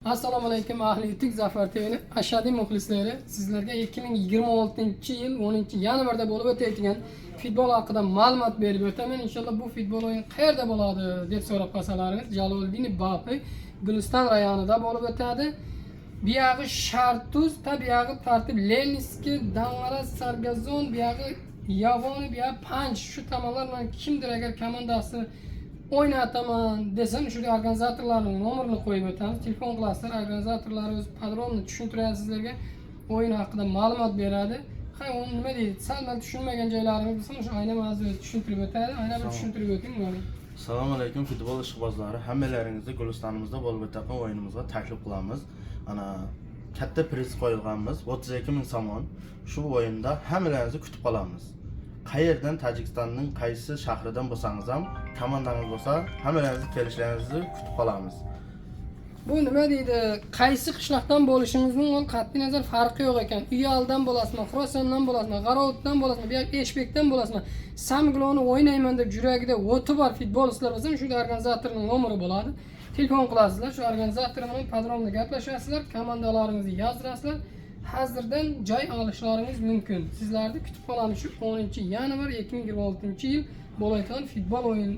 Assalomu alaykum ahli YouTube Zafar TV'nin ashadiy muxlislari. Sizlarga 2026-yil 10-yanvarda bo'lib o'tayotgan futbol haqida ma'lumot berib o'taman. Inshaalloh bu futbol o'yini qayerda bo'ladi deb so'rab qolsalaringiz, Jaloliddin Bapi Guliston rayonida bo'lib o'tadi. Bu yog'i Shartuz, bu yog'i tartib Leninskiy, Dang'ara, Sargazon, bu yog'i Yavoni, bu yog'i Panj. Shu tomonlar bilan kimdir agar komandasi oynataman desam, shu organizatorlarning nomerini qo'yib o'tamiz. Telefon qilasizlar, organizatorlar o'z podrobni tushuntiradi sizlarga, o'yin haqida ma'lumot beradi. Hay, uni nima deydi? Sal-mal tushunmagan joylaringiz bo'lsa, o'sha aynan o'zi tushuntirib o'tadi. Aynan bir tushuntirib o'ting mana. Assalomu alaykum futbol ishqibozlari. Hammalaringizni Gulistonimizda bo'lib o'tgan o'yinimizga taklif qilamiz. Ana katta priz qo'yilganmiz, 32 ming somon. Shu o'yinda hammalaringizni kutib qolamiz. Qayerdan, Tojikistonning qaysi shahridan bo'lsangiz ham, komandangiz bo'lsa, hammalaringizni kelishlaringizni kutib qolamiz. Bu nima deydi? Qaysi qishloqdan bo'lishingizning qat'iy nazar farqi yo'q ekan. Uyaldan bo'lasizmi, Xorasondan bo'lasizmi, G'arovutdan bo'lasizmi, bu yoki Eshbekdan bo'lasizmi? Samgloni o'ynayman deb yuragida o'ti bor futbolchilar bo'lsa, shu organizatorning nomeri bo'ladi. Telefon qilasizlar, shu organizator bilan podrobni gaplashasizlar, komandalaringizni yozdirasizlar. Hozirdan joy olishlaringiz mumkin. Sizlarni kutib qolamiz shu 10-yanvar 2026-yil bo'layotgan futbol o'yin